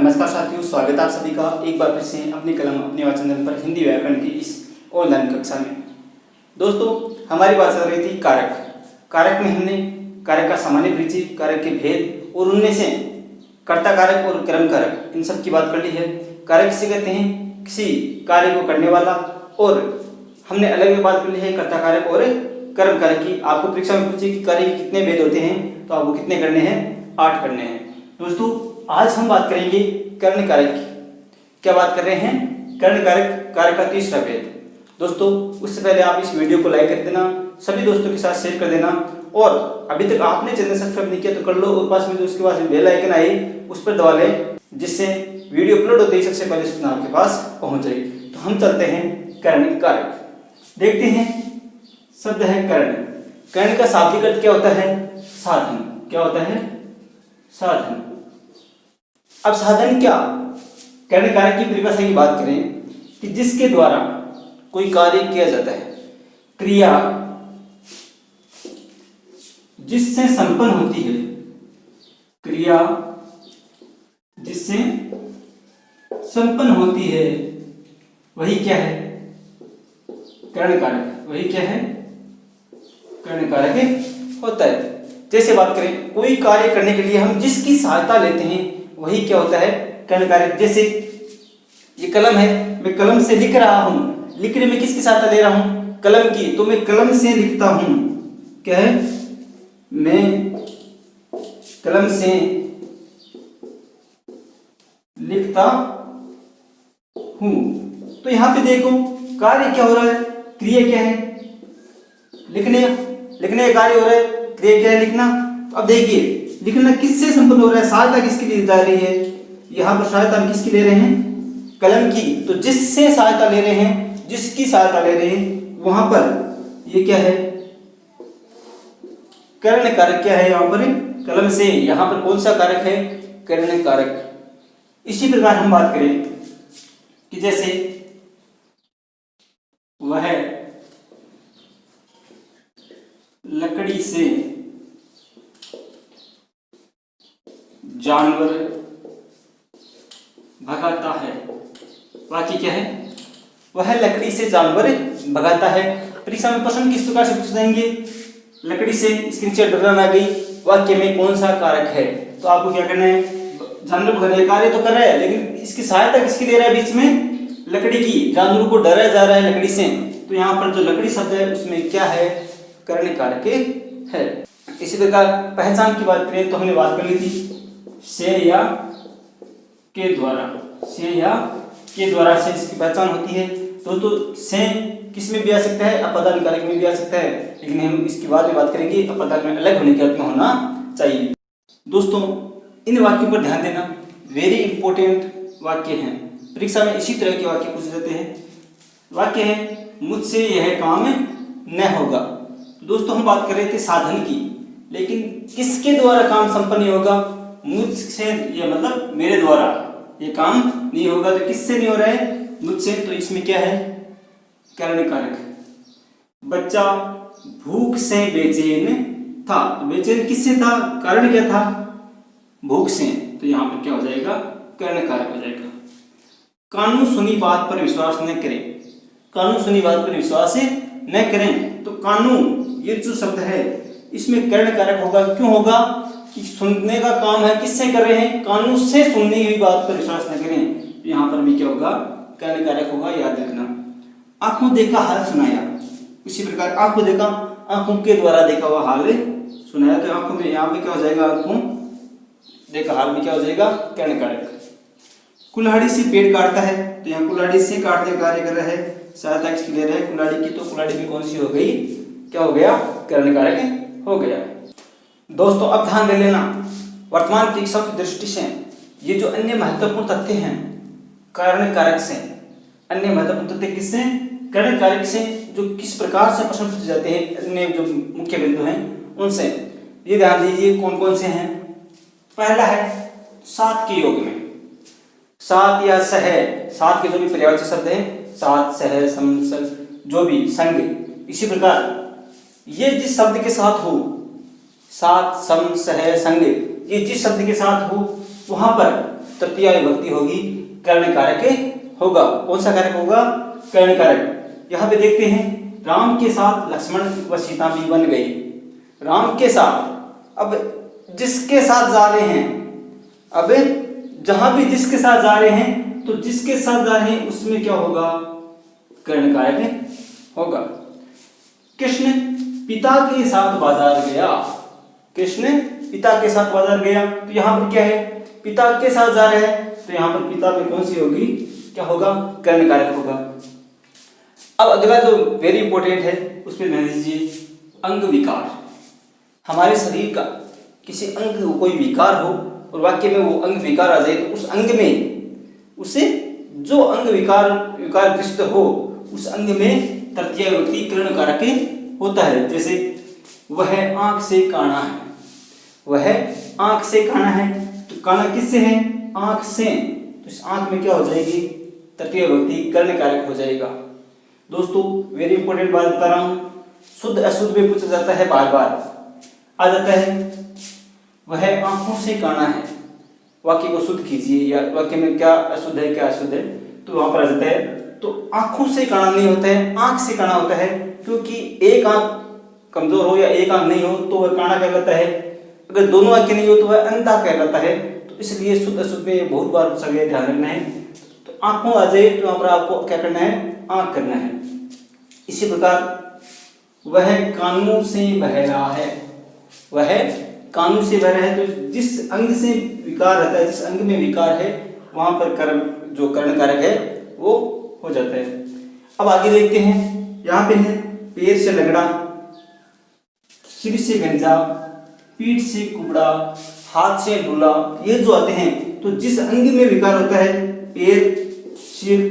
नमस्कार साथियों, स्वागत है आप सभी का एक बार फिर से अपनी कलम अपने आवाज़ चैनल पर हिंदी व्याकरण की इस ऑनलाइन कक्षा में। दोस्तों, हमारी बात चल रही थी कारक में हमने कारक का सामान्य परिचय, कारक के भेद और उनमें से कर्ता कारक और कर्म कारक इन सब की बात कर ली है। कारक किसे कहते हैं? किसी कार्य को करने वाला। और हमने अलग में बात कर ली है कर्ता कारक और कर्म कारक की। आपको परीक्षा में पूछे कि कार्य के कितने भेद होते हैं, तो आपको कितने करने हैं? 8 करने हैं। दोस्तों, आज हम बात करेंगे कर्ण कारक की। क्या बात कर रहे हैं? कर्ण कारक, कारक का तीसरा भेद। दोस्तों, उससे पहले आप इस वीडियो को लाइक कर देना, सभी दोस्तों के साथ शेयर कर देना, और अभी तक आपने चैनल सब्सक्राइब नहीं किया तो कर लो, और पास में जो उसके पास बेल आइकन आई उस पर दबा लें, जिससे वीडियो अपलोड होते ही सबसे पहले सूचना आपके पास पहुंच जाए। तो हम चलते हैं कर्ण कारक। देखते हैं, शब्द है कर्ण। कर्ण का शाब्दिक अर्थ क्या होता है? साधन। क्या होता है? साधन। अब साधन क्या? कर्ण कारक की परिभाषा की बात करें कि जिसके द्वारा कोई कार्य किया जाता है, क्रिया जिससे संपन्न होती है, क्रिया जिससे संपन्न होती है, वही क्या है? कर्ण कारक। वही क्या है? कर्ण कारक होता है। जैसे बात करें, कोई कार्य करने के लिए हम जिसकी सहायता लेते हैं, वही क्या होता है? कर्ण कारक। जैसे ये कलम है, मैं कलम से लिख रहा हूं। लिखने में किसकी सहायता ले रहा हूं? कलम की। तो मैं कलम से लिखता हूं। क्या है? मैं कलम से लिखता हूं। तो यहां पे देखो, कार्य क्या हो रहा है? क्रिया क्या है? लिखने का कार्य हो रहा है, क्रिया क्या है? लिखना। अब देखिए, लिखना किससे संपन्न हो रहा है? सहायता किसकी ली जा रही है? यहां पर सहायता हम किसकी ले रहे हैं? कलम की। तो जिससे सहायता ले रहे हैं, जिसकी सहायता ले रहे हैं, वहां पर ये क्या है? कर्ण कारक। क्या है यहां पर? कलम से। यहां पर कौन सा कारक है? कर्ण कारक। इसी प्रकार हम बात करें कि जैसे वह लकड़ी से जानवर भगाता है। वाक्य क्या है? वह लकड़ी से जानवर भगाता है। परीक्षा में प्रश्न किस प्रकार से पूछ देंगे? लकड़ी से, इसके नीचे डरन आ गई, वाक्य में कौन सा कारक है? तो आपको क्या करना है? जानवर भगाने का कार्य तो कर रहा है, लेकिन इसकी सहायता किसकी ले रहा है? बीच में लकड़ी की। जानवर को डराया जा रहा है लकड़ी से। तो यहाँ पर जो लकड़ी शब्द है उसमें क्या है? कर्ण कारक है। इसी प्रकार पहचान की बात करें तो हमने बात कर ली थी से या के द्वारा। से या के द्वारा से इसकी पहचान होती है। तो से किस में भी आ सकता है? अपदान कारक में भी आ सकता है, लेकिन हम इसकी बाद में बात करेंगे। अपदान में अलग होने के अर्थ में होना चाहिए। दोस्तों, इन वाक्यों पर ध्यान देना, वेरी इंपॉर्टेंट वाक्य हैं। परीक्षा में इसी तरह के वाक्य पूछे जाते हैं। वाक्य है, मुझसे यह काम न होगा। दोस्तों, हम बात कर रहे थे साधन की, लेकिन किसके द्वारा काम संपन्न होगा? मुझसे, ये मतलब मेरे द्वारा ये काम नहीं होगा। तो किससे नहीं हो रहा है? मुझसे। तो इसमें क्या है? कर्ण कारक। बच्चा भूख से बेचैन था। तो बेचैन किससे था? कारण क्या था? भूख से। तो यहां पर क्या हो जाएगा? कर्ण कारक हो जाएगा। कानून सुनी बात पर विश्वास न करें। कानून सुनी बात पर विश्वास न करें। तो कानून, ये जो शब्द है, इसमें कर्ण कारक होगा। क्यों होगा? कि सुनने का काम है, किससे कर रहे हैं? कानून से सुननी हुई बात पर विश्वास न करें। यहाँ पर भी क्या होगा? कर्ण कारक होगा, याद रखना। आंखों देखा हाल सुनाया। इसी प्रकार आंखों देखा, आंखों के द्वारा देखा हुआ हाल सुनाया। तो आंखों में यहाँ पे क्या हो जाएगा? आंखों देखा हाल में क्या हो जाएगा? कर्ण कारक। कुल्हाड़ी से पेड़ काटता है। तो यहाँ कुल्हाड़ी से काटने का कार्य कर रहा है, सहायता किसकी ले रहा है? कुल्हाड़ी की। तो कुल्हाड़ी में कौन सी हो गई? क्या हो गया? कर्ण कारक हो गया। दोस्तों, अब ध्यान दे लेना, वर्तमान परीक्षा की दृष्टि से ये जो अन्य महत्वपूर्ण तथ्य हैं कर्ण कारक से, अन्य महत्वपूर्ण तथ्य किससे? कर्ण कारक से, जो किस प्रकार से प्रश्न पूछे जाते हैं, अन्य जो मुख्य बिंदु हैं उनसे ये ध्यान दीजिए। कौन कौन से हैं? पहला है सात के योग में। सात या सह, सात के जो भी पर्यायवाची शब्द हैं, सात, सह, सम, जो भी संग। इसी प्रकार ये जिस शब्द के साथ हो, सात, सम, सह, संग, ये जिस शब्द के साथ हो, वहां पर तृतीया विभक्ति होगी, कर्ण कारक होगा। कौन सा कारक होगा? कर्ण कारक। यहाँ पे देखते हैं राम के साथ लक्ष्मण व सीता भी बन गए। राम के साथ, अब जिसके साथ जा रहे हैं, अब जहां भी जिसके साथ जा रहे हैं तो जिसके साथ जा रहे हैं उसमें क्या होगा? कर्ण कारक होगा। कृष्ण पिता के साथ बाजार गया। कृष्ण पिता के साथ बाजार गया, तो यहाँ पर क्या है? पिता के साथ जा रहे हैं, तो यहाँ पर पिता में कौन सी होगी? क्या होगा? कर्ण कारक होगा। अब अगला जो वेरी इंपॉर्टेंट है उस पर ध्यान दीजिए, अंग विकार। हमारे शरीर का किसी अंग को कोई विकार हो और वाक्य में वो अंग विकार आ जाए, तो उस अंग में उसे जो अंग विकारग्रस्त हो उस अंग में तृतीया विभक्ति कर्ण कारक होता है। जैसे वह आंख से काना है, वह आंख से काना है, तो काना किससे है? आंख से, तो इस आंख में क्या हो जाएगी? तृतीया विभक्ति कर्ण कारक हो जाएगा। दोस्तों वेरी इंपॉर्टेंट बात बता रहा हूं, शुद्ध अशुद्ध में पूछा जाता है, बार बार आ जाता है। वह आंखों से काना है, वाक्य को शुद्ध कीजिए, या वाक्य में क्या अशुद्ध है क्या अशुद्ध है, तो वहां पर आ जाता है। तो आंखों से काना नहीं होता है, आंख से काना होता है, क्योंकि एक आंख कमजोर हो या एक आंख नहीं हो तो वह काना कहलाता है। अगर दोनों आंखें नहीं हो तो वह अंधा कहलाता है। तो इसलिए शुद्ध अशुद्ध में बहुत बार पूछा गया, ध्यान रखना है। तो आंखों आ जाए तो वहां पर आपको क्या करना है? आंख करना है। इसी प्रकार वह कानों से बह रहा है, वह कानों से बह रहा है, तो जिस अंग से विकार रहता है, जिस अंग में विकार है वहां पर कर्म जो कर्ण कारक है वो हो जाता है। अब आगे देखते हैं, यहाँ पे है पैर से लगड़ा, सिर से गंजा, पीठ से कुबड़ा, हाथ से लूला, ये जो आते हैं, तो जिस अंग में विकार होता है, पैर, सिर,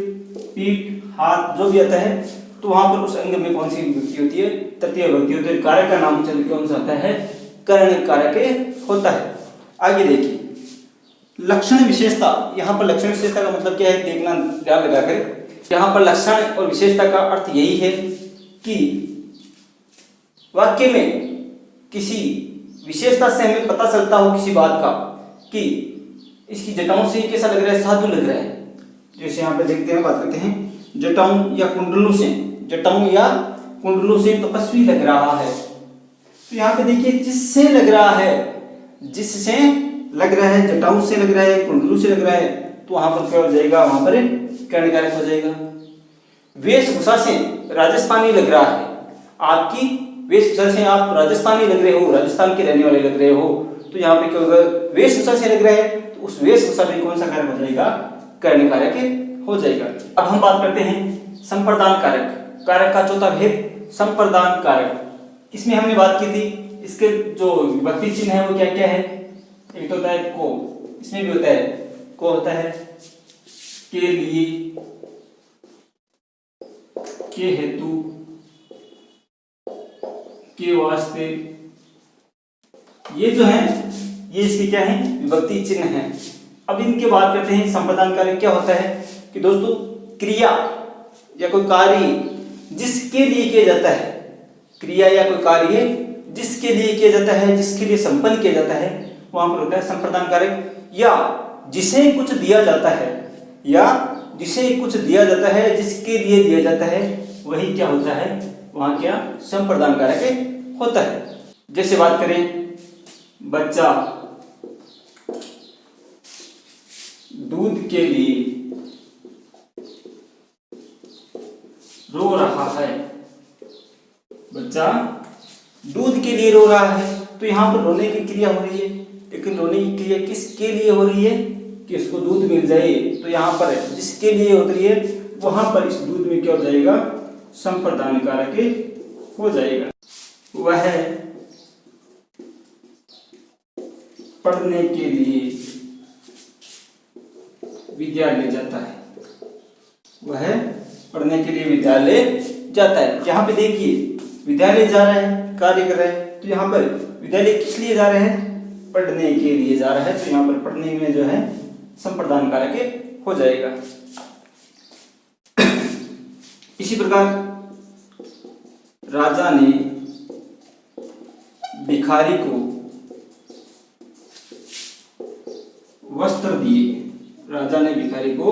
पीठ, हाथ जो भी आता है, तो वहां पर उस अंग में कौन सी विभक्ति होती है? तृतीया विभक्ति होती है। कारक का नाम चल कौन सा आता है? कर्ण कारक होता है। आगे देखिए लक्षण विशेषता। यहाँ पर लक्षण विशेषता का मतलब क्या है देखना ध्यान लगाकर। यहाँ पर लक्षण और विशेषता का अर्थ यही है कि वाक्य में किसी विशेषता से हमें पता चलता हो किसी बात का कि इसकी जटाओं से कैसा लग रहा है? साधु लग रहा है। जैसे यहाँ पे देखते हैं, बात करते हैं, जटाओं या कुंडलों से, जटाओं या कुंडलों से तपस्वी लग रहा है। तो यहाँ पे देखिए जिससे लग रहा है, जिससे लग रहा है, जटाओं से लग रहा है, कुंडलों से लग रहा है, तो वहां पर क्या हो जाएगा? वहां पर कर्ण कारक हो जाएगा। वेशभूषा से राजस्थानी लग रहा है, आपकी वेशभूषा से आप राजस्थानी लग रहे हो, राजस्थान के रहने वाले लग रहे हो, तो यहाँ पे क्या होगा? वेशभूषा से लग रहा है, तो उस वेशभूषा में कौन सा कारक हो जाएगा? कर्ण कारक हो जाएगा। अब हम बात करते हैं संप्रदान कारक। कारक का चौथा भेद संप्रदान कारक। इसमें हमने बात की थी, इसके जो विभक्ति चिन्ह है वो क्या क्या है? एक तो होता है को, इसमें भी होता है को, होता है के लिए, के हेतु, के वास्ते, ये जो है ये इसके क्या है? विभक्ति चिन्ह है। अब इनके बात करते हैं संप्रदान कारक क्या होता है कि दोस्तों क्रिया या कोई कार्य जिसके लिए किया जाता है, क्रिया या कोई कार्य जिसके लिए किया जाता है, जिसके लिए संपन्न किया जाता है, वहां पर होता है संप्रदान कारक। या जिसे कुछ दिया जाता है, या जिसे कुछ दिया जाता है, जिसके लिए दिया जाता है, वही क्या होता है? वहां क्या संप्रदान कारक होता है। जैसे बात करें, बच्चा दूध के लिए रो रहा है, बच्चा दूध के लिए रो रहा है, तो यहाँ पर रोने की क्रिया हो रही है, लेकिन रोने की क्रिया किसके लिए हो रही है? कि उसको दूध मिल जाए। तो यहाँ पर जिसके लिए हो रही है, वहां पर इस दूध में क्या हो जाएगा? संप्रदान कारक हो जाएगा। वह पढ़ने के लिए विद्यालय जाता है, वह पढ़ने के लिए विद्यालय जाता है। यहाँ पे देखिए विद्यालय जा रहा है, कार्य कर रहा है, तो यहाँ पर विद्यालय किस लिए जा रहा है? पढ़ने के लिए जा रहा है, तो यहाँ पर पढ़ने में जो है संप्रदान कारक हो जाएगा। इसी प्रकार राजा ने भिखारी को वस्त्र दिए, राजा ने भिखारी को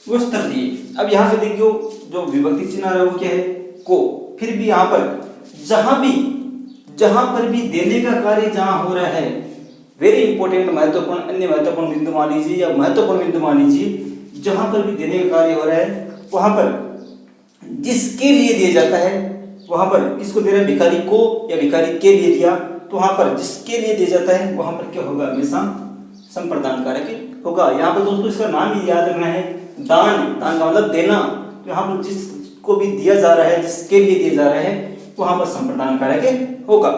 वस्त्र दिए। अब यहाँ पे देखियो जो विभक्ति चिन्ह आ रहा है वो क्या है, को। फिर भी यहाँ पर जहां पर भी देने का कार्य जहां हो रहा है, वेरी इंपॉर्टेंट, महत्वपूर्ण, अन्य महत्वपूर्ण बिंदु मान लीजिए या महत्वपूर्ण बिंदु मान लीजिए, जहां पर भी देने का कार्य हो रहा है वहां पर जिसके लिए दिया जाता है, वहां पर किसको दे रहा है, भिखारी को या भिखारी के लिए दिया, तो वहां पर जिसके लिए दिया जाता है वहां पर क्या होगा, हमेशा संप्रदान कारक होगा। यहाँ पर दोस्तों इसका नाम भी याद रखना है, दान, दान का मतलब देना। तो यहाँ पर जिसको भी दिया जा रहा है, जिसके लिए दिया जा रहा है, वहां पर संप्रदान कारक होगा।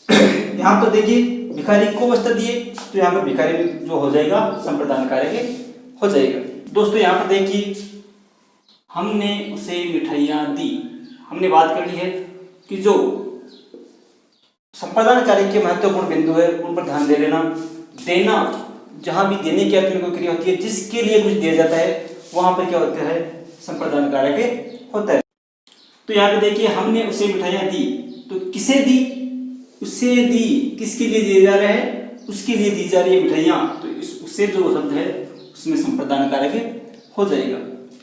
यहाँ पर देखिए भिखारी को वस्त्र दिए, तो यहाँ पर भिखारी में जो हो जाएगा संप्रदान कारक हो जाएगा। दोस्तों यहाँ पर देखिए हमने उसे मिठाइयाँ दी, हमने बात कर ली है कि जो संप्रदान कार्य के महत्वपूर्ण बिंदु है उन पर ध्यान दे लेना। देना, जहां भी देने के अर्थ में कोई क्रिया होती है, जिसके लिए कुछ दिया जाता है वहां पर क्या होता है, संप्रदान कारक होता है। तो यहाँ पे देखिए हमने उसे मिठाइयाँ दी, तो किसे दी, उसे दी, किसके लिए दिए जा रहे हैं, उसके लिए दी जा रही है मिठाइयाँ, तो उससे जो शब्द है उसमें संप्रदान कारक हो जाएगा।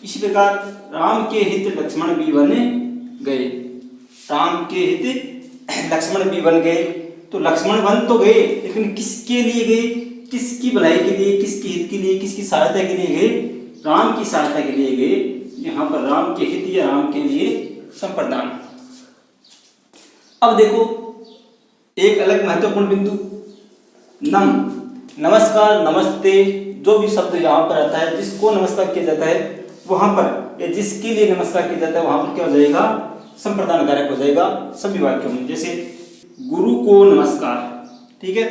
इसी प्रकार राम के हित लक्ष्मण भी बन गए, राम के हित लक्ष्मण भी बन गए, तो लक्ष्मण बन तो गए लेकिन किसके लिए गए, किसकी भलाई के लिए, किसके हित के लिए, किसकी सहायता के लिए गए, राम की सहायता के लिए गए। यहाँ पर राम के हित या राम के लिए संप्रदान। अब देखो एक अलग महत्वपूर्ण बिंदु, नम, नमस्कार, नमस्ते, जो भी शब्द यहाँ पर आता है, जिसको नमस्कार किया जाता है वहां पर या जिसके लिए नमस्कार किया जाता है वहां पर क्या हो जाएगा, संप्रदान कारक हो जाएगा सभी वाक्यों में। जैसे गुरु को नमस्कार, ठीक है,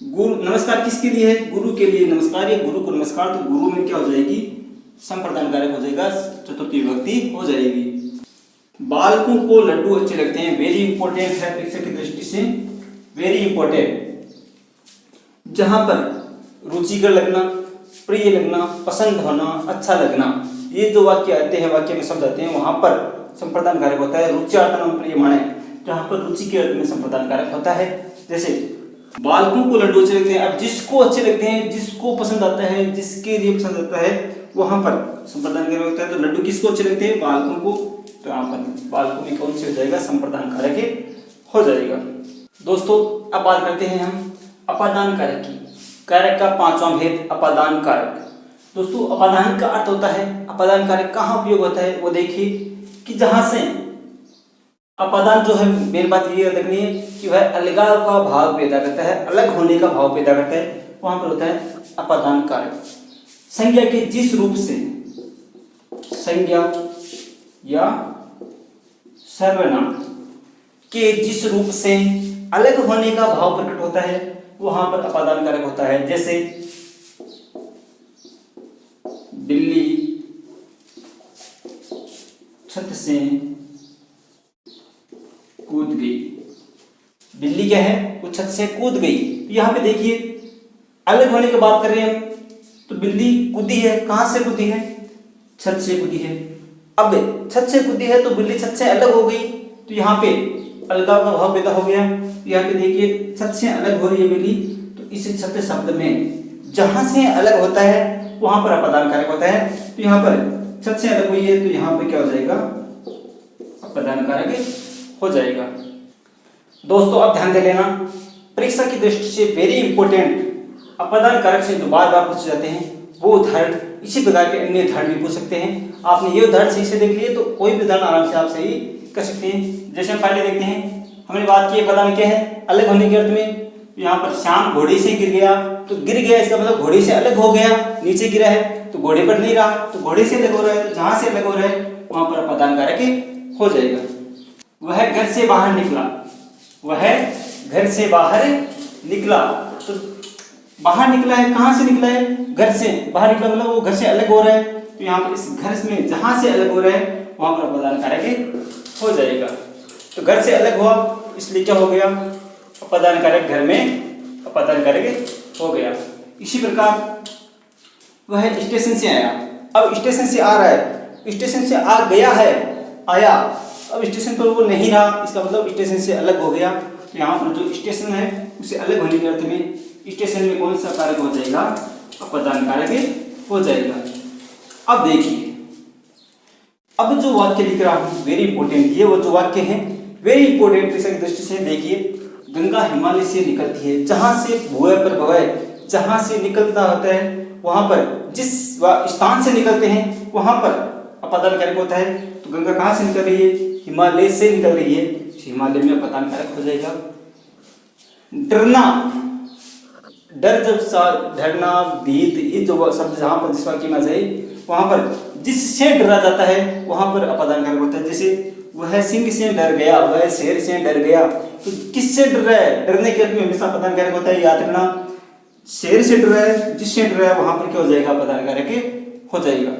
गुरु नमस्कार किसके लिए है, गुरु के लिए नमस्कार या गुरु को नमस्कार, तो गुरु में क्या हो जाएगी, संप्रदान कारक हो जाएगा, चतुर्थी विभक्ति हो जाएगी। बालकों को लड्डू अच्छे लगते हैं, वेरी इंपॉर्टेंट है परीक्षा की दृष्टि से, वेरी इंपॉर्टेंट। जहां पर रुचिकर लगना, प्रिय लगना, पसंद होना, अच्छा लगना, ये जो वाक्य आते हैं, वाक्य में शब्द आते हैं, वहां पर संप्रदान कारक होता है। रुच्यार्थनम प्रिय माने, जहां पर रुचि के अर्थ में संप्रदान कारक होता है। जैसे बालकों को लड्डू अच्छे लगते हैं, अब जिसको अच्छे लगते हैं, जिसको पसंद आता है, जिसके लिए पसंद आता है, वहां पर संप्रदान कारक होता है। तो लड्डू किसको अच्छे लगते हैं, बालकों को, तो यहाँ पर बालकों में कौन से हो जाएगा, संप्रदान कारक हो जाएगा। दोस्तों अब बात करते हैं हम अपादान कारक की। कारक का पांचवा भेद अपादान कारक। दोस्तों अपादान का अर्थ होता है, अपादान कारक कहाँ उपयोग होता है वो देखिए कि जहां से अपादान जो है, मेन बात ये रखनी है कि वह अलगाव का भाव पैदा करता है, अलग होने का भाव पैदा करता है, वहां पर होता है अपादान कारक। संज्ञा के जिस रूप से, संज्ञा या सर्वनाम के जिस रूप से अलग होने का भाव प्रकट होता है वहां पर अपादान कारक होता है। जैसे बिल्ली छत से कूद गई, बिल्ली क्या है, वो छत से कूद गई। यहाँ पे देखिए अलग होने की बात कर रहे हैं हम, तो बिल्ली कूदी है, कहां से कूदी है, छत से कूदी है। अब छत से कूदी है तो बिल्ली छत से अलग हो गई, तो यहाँ पे अलगाव का भाव पैदा हो गया। यहाँ पे देखिए छत से अलग हो रही है बिल्ली, तो इस छत शब्द में जहां से अलग होता है वहां पर अपादान कारक होता है। तो यहाँ पर छत से अलग हुई है, तो यहाँ पे क्या हो जाएगा, अपादान कारक हो जाएगा। दोस्तों अब ध्यान दे लेना, परीक्षा की दृष्टि से वेरी इंपॉर्टेंट अपादान कारक से जो बार बार पूछे जाते हैं वो उदाहरण, इसी प्रकार के अन्य उदाहरण भी पूछ सकते हैं। आपने ये उदाहरण सही से देख लिए तो कोई भी उदाहरण आराम से आप सही कर सकते हैं। जैसे हम पहले देखते हैं, हमने बात की अपादान क्या है, अलग होने के अर्थ में। यहाँ पर श्याम घोड़े से गिर गया, तो गिर गया इसका मतलब घोड़े से अलग हो गया, नीचे गिरा है तो घोड़े पर नहीं रहा, तो घोड़े से अलग हो रहा है, तो जहां से अलग हो रहा है वहां पर अपादान कारक हो जाएगा। वह घर से बाहर निकला, वह घर से बाहर निकला, तो बाहर निकला है, कहां से निकला है, घर से बाहर निकला, मतलब वो घर से अलग हो रहा है। तो यहाँ पर इस घर में जहां से अलग हो रहा है वहां पर अपादान कारक हो जाएगा। तो घर से अलग हुआ इसलिए क्या हो गया, अपादान कारक, घर में अपादान कारक हो गया। इसी प्रकार वह स्टेशन से आया, अब स्टेशन से आ रहा है, स्टेशन से आ गया है, आया, अब स्टेशन पर वो नहीं रहा, इसका मतलब स्टेशन से अलग हो गया। तो यहाँ पर जो स्टेशन है उसे अलग होने के अर्थ में स्टेशन में कौन सा कारक हो जाएगा, अपादान कारक हो जाएगा। अब देखिए, अब जो वाक्य लिख रहा हूं वेरी इंपॉर्टेंट, ये वो जो वाक्य है वेरी इंपॉर्टेंट की दृष्टि से देखिए। गंगा हिमालय से निकलती है, जहां से भूय पर भवय, जहां से निकलता होता है वहां पर, जिस स्थान से निकलते हैं वहां पर अपादान कारक होता है। तो गंगा कहां से निकल रही है? हिमालय से निकल रही है, हिमालय में अपादान कारक हो जाएगा। डरना, डर जब डरना, भीत, ये जो शब्द जहां पर जिस वाक्य में आ जाए वहां पर जिससे डरा जाता है वहां पर अपादान कारक होता है। जैसे वह सिंह से डर गया, वह शेर से डर गया, तो किससे डर रहा है? डरने के अर्थ में हमेशा अपादान कारक होता है, याद रखना। शेर से डर रहा है, जिससे डर रहा है वहां पर क्या हो जाएगा? अपादान कारक हो जाएगा।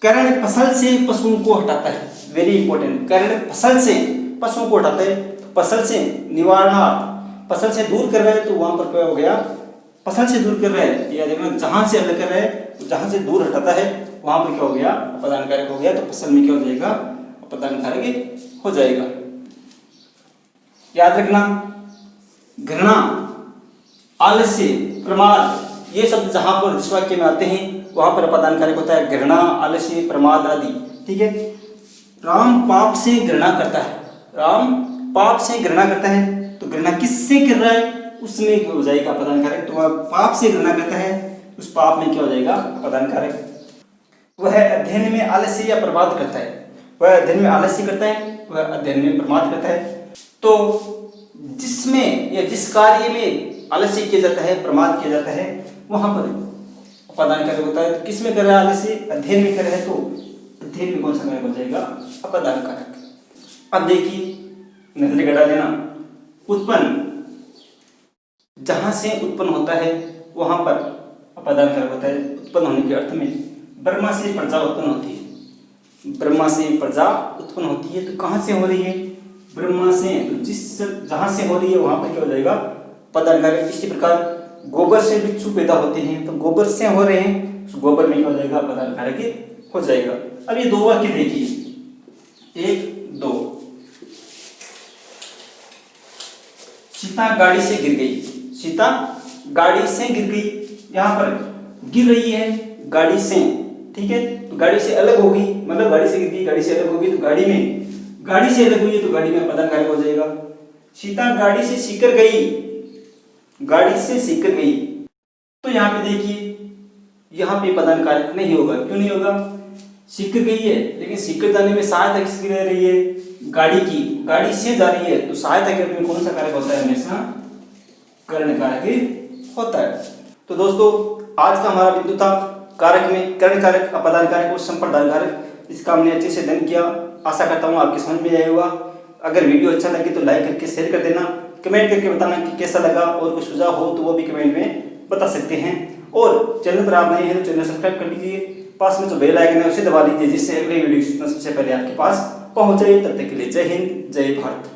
करण फसल से पशुओं को हटाता है, वेरी इंपॉर्टेंट। करण फसल से पशुओं को हटाता है, फसल से निवारणार्थ, फसल से दूर कर रहा है तो वहां पर क्या हो गया? फसल से दूर कर रहा है, या देखना जहां से अलग कर रहा है, तो जहां से दूर हटाता है वहां पर क्या हो गया? अपादान कारक हो गया। तो फसल में क्या हो जाएगा? अपादान कारक हो जाएगा। याद रखना, घृणा, आलस्य, प्रमाद, ये शब्द जहां पर जिस वाक्य में आते हैं वहां पर अपादान कारक होता है। घृणा, आलस्य, प्रमाद आदि, ठीक है। राम पाप से घृणा करता है, राम पाप से घृणा करता है, तो घृणा किससे कर रहा है? उसमें क्या हो जाएगा? अपादान कारक। तो वह पाप से घृणा करता है, उस पाप में क्या हो जाएगा? अपादान कारक। वह अध्ययन में आलस्य या प्रमाद करता है, वह अध्ययन में आलस्य करता है, वह अध्ययन में प्रमाद करता है। तो जिसमें या जिस कार्य में आलस्य किया जाता है, प्रमाद किया जाता है, वहां पर अपादान कारक होता है। तो किस में कर रहा है आलस्य? अध्ययन में कर रहा है, तो अध्ययन में कौन सा कारक हो जाएगा? अपादान कारक। अब देखिए, नजर गड़ा देना, उत्पन्न, जहां से उत्पन्न होता है वहां पर अपादान कारक होता है। उत्पन्न होने के अर्थ में ब्रह्मा से प्रजा उत्पन्न होती है, ब्रह्मा से प्रजा उत्पन्न होती है, तो कहां से हो रही है? ब्रह्मा से। तो जिस जहां से हो रही है वहां पर क्या हो जाएगा? अपादान कारक। इसी प्रकार गोबर से बिच्छू पैदा होते हैं, तो गोबर से हो रहे हैं, तो गोबर में क्या हो जाएगा? अपादान कारक हो जाएगा। अब ये दो वाक्य देखिए, 1, 2। सीता गाड़ी से गिर गई, सीता गाड़ी से गिर गई, यहाँ पर गिर रही है गाड़ी से, ठीक है। तो गाड़ी से अलग होगी, मतलब गाड़ी से गिर गई, गाड़ी से अलग होगी, तो गाड़ी में, गाड़ी से अलग हुई है तो गाड़ी में अपादान कारक हो जाएगा। सीता गाड़ी से सीकर गई, गाड़ी से सीकर गई, तो यहाँ पे देखिए, यहाँ पे अपादान कारक नहीं होगा। क्यों नहीं होगा? सीकर गई है, लेकिन सीकर जाने में सहायता किसकी रह रही है? गाड़ी की, गाड़ी से जा रही है, तो सहायता के रूप में कौन सा कारक होता है? हमेशा कर्ण कारक होता है। तो दोस्तों, आज का हमारा बिंदु था कारक में कर्ण कारक, अपादान कारक और संप्रदान कारक। इसका हमने अच्छे से अध्ययन किया, आशा करता हूँ आपके समझ में आया होगा। अगर वीडियो अच्छा लगे तो लाइक करके शेयर कर देना, कमेंट करके बताना कि कैसा लगा, और कुछ सुझाव हो तो वो भी कमेंट में बता सकते हैं। और चैनल पर आप नए हैं तो चैनल सब्सक्राइब कर लीजिए, पास में जो बेल आइकन है उसे दबा लीजिए, जिससे अगले वीडियो सबसे पहले आपके पास पहुंच जाए। तब तक के लिए जय हिंद, जय भारत।